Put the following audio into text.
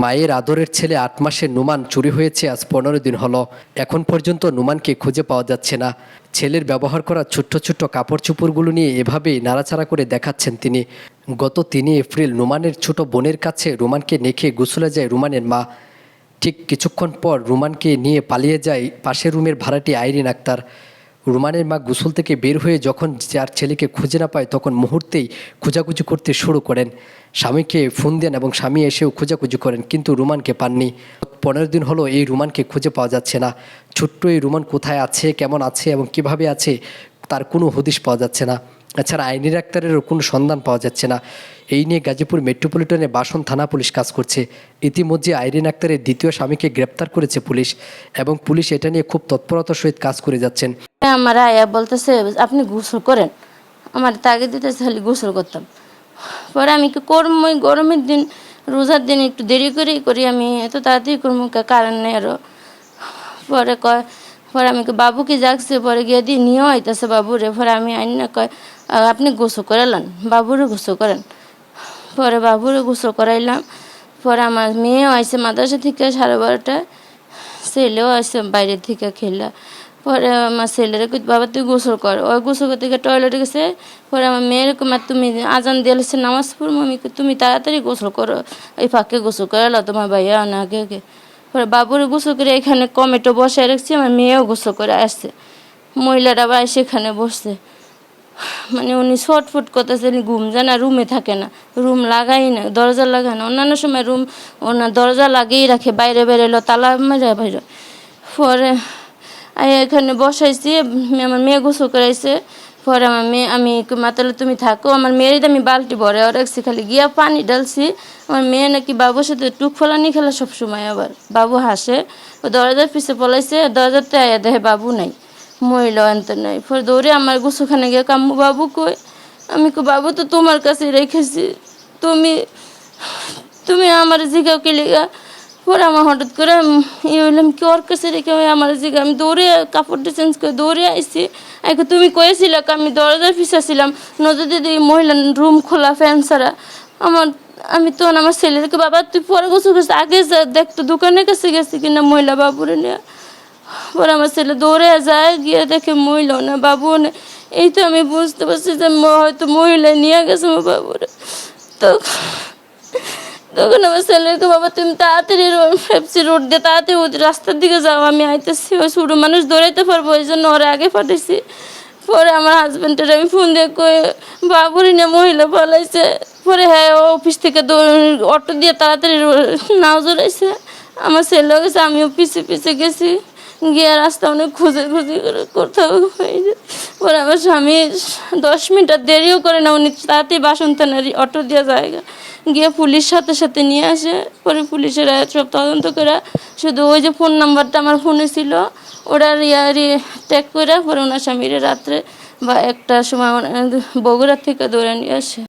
মায়ের আদরের ছেলে ৮ মাসের নুমান চুরি হয়েছে আজ ১৫ দিন হলো। এখন পর্যন্ত নুমানকে খুঁজে পাওয়া যাচ্ছে না। ছেলের ব্যবহার করা ছোট্ট ছোট্ট কাপড় চোপড়গুলো নিয়ে এভাবেই নাড়াচাড়া করে দেখাচ্ছেন তিনি। গত ৩ এপ্রিল নুমানের ছোট বোনের কাছে রুমানকে রেখে গোসলে যায় রুমানের মা। ঠিক কিছুক্ষণ পর রুমানকে নিয়ে পালিয়ে যায় পাশের রুমের ভাড়াটি আইরিন আক্তার। রুমানের মা গোসল থেকে বের হয়ে যখন যার ছেলেকে খুঁজে না পায় তখন মুহূর্তেই খোঁজাখুঁজি করতে শুরু করেন। স্বামীকে ফোন দেন এবং স্বামী এসেও খোঁজাখুঁজি করেন, কিন্তু রুমানকে পাননি। ১৫ দিন হলো এই রুমানকে খুঁজে পাওয়া যাচ্ছে না। ছোট্ট এই রুমান কোথায় আছে, কেমন আছে এবং কিভাবে আছে তার কোনো হদিশ পাওয়া যাচ্ছে না। এছাড়া আইরিন আক্তারেরও কোনো সন্ধান পাওয়া যাচ্ছে না। এই নিয়ে গাজীপুর মেট্রোপলিটনে বাসন থানা পুলিশ কাজ করছে। ইতিমধ্যে আইরিন আক্তারের দ্বিতীয় স্বামীকে গ্রেপ্তার করেছে পুলিশ এবং পুলিশ এটা নিয়ে খুব তৎপরতার সহিত কাজ করে যাচ্ছেন। আমার আয়া বলতেছে আপনি গোসল করেন, আমার তাগে দিতেছে খালি গোসল করতাম। পরে আমি কি করবো, ওই গরমের দিন রোজার দিন একটু দেরি করেই করি, আমি এত তাড়াতাড়ি করবো কারণ নেই আরও। পরে আমি বাবুকে জাগছে, পরে গিয়ে দিয়ে নিয়েও আইতেছে বাবুরে। পরে আমি আইন না কয় আপনি গোসল করালেন, বাবুরে গোসল করেন। পরে বাবুরে গোসল করাইলাম। পরে আমার মেয়েও আইসে মাদ্রাসা থেকে 12:30টায়, ছেলেও আসছে বাইরের থেকে খেলা। পরে আমার ছেলেরা বাবা তুই গোসল কর, ওই গোসল করতে গিয়ে টয়লেটে গেছে। পরে আমার মেয়ের তুমি আজান দিয়েছে নামাজ পড়বো, আমি তুমি তাড়াতাড়ি গোসল করো, এই ফাঁকে গোসল করালো তোমার ভাইয়া না আগে আগে। পরে বাবুরে গোসল করে এখানে কমেটো বসায় রাখছি, আমার মেয়েও গোসল করে আসছে। মহিলারা আবার সেখানে বসছে, মানে উনি ছটফট করতেছে, ঘুম যায় না, রুমে থাকে না, রুম লাগাই না, দরজা লাগায় না। অন্যান্য সময় রুম ওনার দরজা লাগিয়েই রাখে, বাইরে বেরোলো তালা মেরে বাইরে। পরে এখানে বসাইছি, আমার মেয়ে গোসল করাইছে। পরে আমার মেয়ে আমি মাতালে তুমি থাকো, আমার মেয়েরই আমি বালতি ভরে রাখছি, খালি গিয়া পানি ঢালছি। আমার মেয়ে নাকি বাবুর সাথে টুক ফলানি খেলা সবসময়, আবার বাবু হাসে। ও দরজার পিছে পলাইছে, দরজাতে আয়া দেখে বাবু নাই, মহিলা আনতে নাই। পরে দৌড়ে আমার গোসলখানে গিয়ে কাম্মু বাবু কই, আমি বাবু তো তোমার কাছে রেখেছি, তুমি তুমি আমার জিগাও কে লেগা। পরে আমার হঠাৎ করে হইলাম কি ওর কাছে রেখে আমার জিগা, আমি দৌড়ে কাপড়টা চেঞ্জ করে দৌড়ে আইসি। তুমি কয়েছিল আমি দরজার পিছাছিলাম, নজর দিদি মহিলা রুম খোলা ফ্যান ছাড়া। আমি তো আমার ছেলেকে বাবা তুই পরে গোসল করছিস, আগে যা দেখতো দোকানের কাছে গেছি কিনা মহিলা বাবুরে নিয়ে। পরে আমার ছেলে দৌড়ে যায়, গিয়ে দেখে মহিলাও না বাবুও না। এই তো আমি বুঝতে পারছি যে হয়তো মহিলা নিয়ে গেছে আমার বাবুরে। তখন আমার ছেলেকে বাবা তুমি তাড়াতাড়ি ফেপসি রোড দিয়ে তাড়াতাড়ি ওই রাস্তার দিকে যাও, আমি আইতেছি। ওই ছোটো মানুষ দৌড়াইতে পারবো, ওই জন্য ওরা আগে পাঠাইছি। পরে আমার হাজব্যান্ডের আমি ফোন দিয়ে কই বাবুরি নিয়ে মহিলা পালাইছে। পরে হ্যাঁ অফিস থেকে অটো দিয়ে তাড়াতাড়ি নাও জড়াইছে। আমার ছেলেও গেছে, আমিও পিছিয়ে পিছিয়ে গেছি, গিয়ে রাস্তা অনেক খুঁজে করে কোথাও হয়েছে। পরে আমার স্বামী 10 মিনিট দেরিও করে না, উনি তাড়াতাড়ি বাসন থানার অটো দিয়ে জায়গা গিয়ে পুলিশ সাথে সাথে নিয়ে আসে। পরে পুলিশের সব তদন্ত করে শুধু ওই যে ফোন নাম্বারটা আমার ফোনে ছিল ওটার ট্যাগ করে পরে ওনার স্বামীর রাত্রে বা 1টার সময় বগুড়া থেকে ধরে নিয়ে আসে।